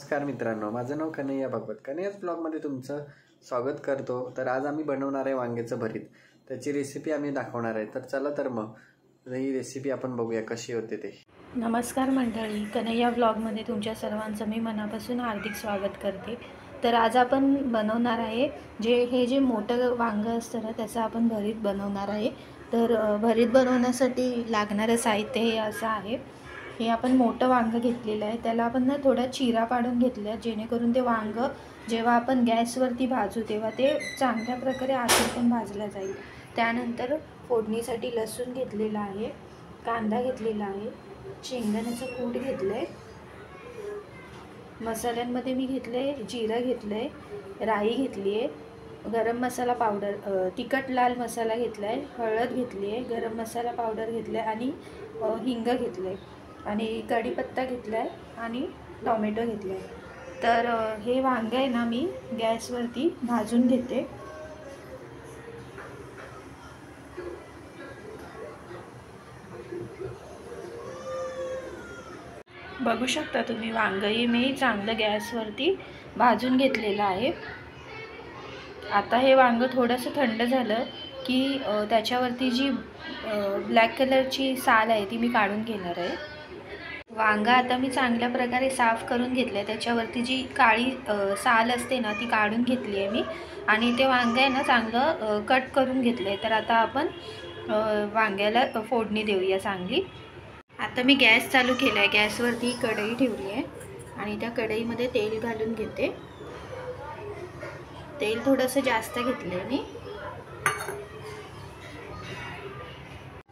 नमस्कार मित्रांनो, माझं नाव कन्हैया भागवत. कन्हैयाच ब्लॉगमध्ये तुमचं स्वागत करतो. तर आज आम्ही बनवणार आहे वांग्याचं भरीत. त्याची रेसिपी आम्ही दाखवणार आहे. तर चला तर मग ही रेसिपी आपण बघूया कशी होते ते. नमस्कार मंडळी, कन्हैया ब्लॉगमध्ये तुमच्या सर्वांचं मी मनापासून हार्दिक स्वागत करते. तर आज आपण बनवणार आहे हे मोठं वांगं असतं ना, त्याचं आपण भरीत बनवणार आहे. तर भरीत बनवण्यासाठी लागणारं साहित्य हे असं आहे. हे आपण मोठं वांगं घेतलेलं आहे. त्याला आपण ना थोडा चिरा पाडून घेतला, जेणेकरून ते वांगं जेव्हा आपण गॅसवरती भाजू तेव्हा ते चांगल्या प्रकारे आतून पण भाजलं जाईल. त्यानंतर फोडणीसाठी लसूण घेतलेला आहे, कांदा घेतलेला आहे, शेंगदाण्याचं कूट घेतलं आहे, मसाल्यांमध्ये मी घेतलं आहे जिरं घेतलं आहे, राई घेतली आहे, गरम मसाला पावडर तिखट लाल मसाला घेतला आहे, हळद घेतली आहे, गरम मसाला पावडर घेतला आहे आणि हिंग घेतलं आहे आणि कढीपत्ता घेतला आहे आणि टोमॅटो घेतला आहे. तर हे वांगं आहे ना, मी गॅसवरती भाजून घेते. बघू शकता तुम्ही, वांगंही मी चांगलं गॅसवरती भाजून घेतलेलं आहे. आता हे वांगं थोडंसं थंड झालं की त्याच्यावरती जी ब्लॅक कलरची साल आहे ती मी काढून घेणार आहे. वांगं आता मी चांगल्या प्रकारे साफ करून घेतलं आहे. त्याच्यावरती जी काळी साल असते ना ती काढून घेतली आहे मी आणि ते वांगं आहे ना चांगलं कट करून घेतलं आहे. तर आता आपण वांग्याला फोडणी देऊया चांगली. आता मी गॅस चालू केला आहे. गॅसवरती कढई ठेवली आहे आणि त्या कढईमध्ये तेल घालून घेते. तेल थोडंसं जास्त घेतलं आहे मी.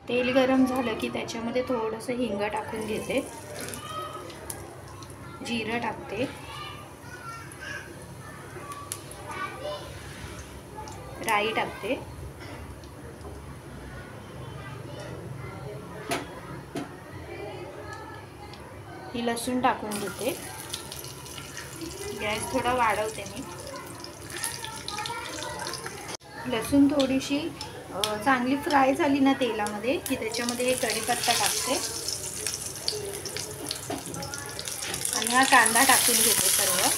तेल गरम झालं की त्याच्यामध्ये थोडंसं हिंग टाकून घेते, जिरं टाकते, राई टाकते, ही लसूण टाकून घेते. गॅस थोडा वाढवते मी. लसूण थोडीशी चांगली फ्राय झाली ना तेलामध्ये की त्याच्यामध्ये हे कढीपत्ता टाकते आणि हा कांदा टाकून घेते सर्व.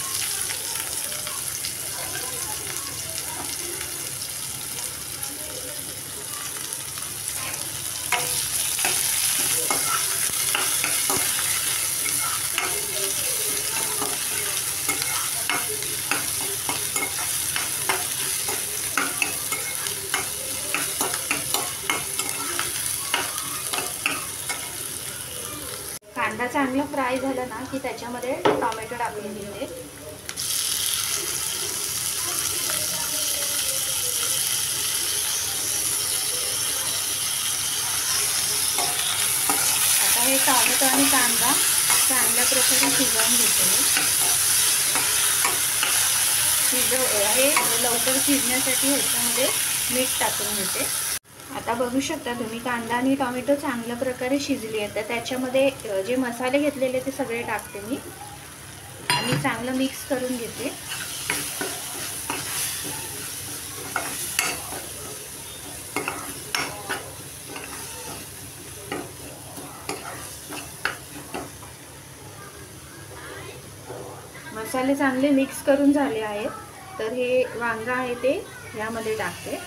कांदा चांगला फ्राय झाला ना की त्याच्यामध्ये टोमॅटो टाकून घेते. आता हे टोमॅटो आणि कांदा चांगल्या प्रकारे शिजवून घेते. हे लवकर शिजण्यासाठी ह्याच्यामध्ये मीठ टाकून घेते. आता बघू शकता तुम्ही, कांदा आणि टोमॅटो चांगल्या प्रकारे शिजली आहे. तर त्याच्यामध्ये जे मसाले घेतलेले ते सगळे टाकते मी आणि चांगलं मिक्स करून घेते. मसाले चांगले मिक्स करून झाले आहेत. तर हे वांगं आहे ते यामध्ये टाकते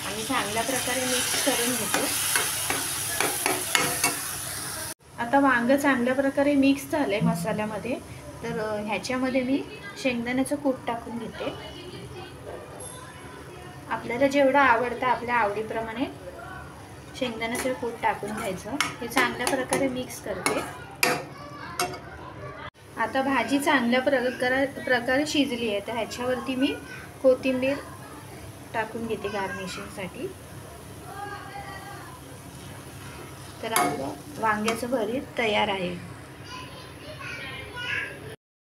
आणि चांगल्या प्रकारे मिक्स करून घेते. आता वांगं चांगल्या प्रकारे मिक्स झालंय मसाल्यामध्ये. तर ह्याच्यामध्ये मी शेंगदाण्याचं कूट टाकून घेते. आपल्याला जेवढं आवडतं आपल्या आवडीप्रमाणे शेंगदाण्याचं कूट टाकून घ्यायचं. हे चांगल्या प्रकारे मिक्स करते. आता भाजी चांगल्या प्रकारे शिजली आहे. तर ह्याच्यावरती मी कोथिंबीर टाकून घेते गार्निशिंगसाठी. तर आपलं वांग्याचं भरीत तयार आहे.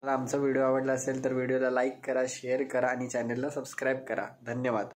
आमचा व्हिडिओ आवडला असेल तर व्हिडिओला लाईक करा, शेअर करा आणि चॅनलला सबस्क्राईब करा. धन्यवाद.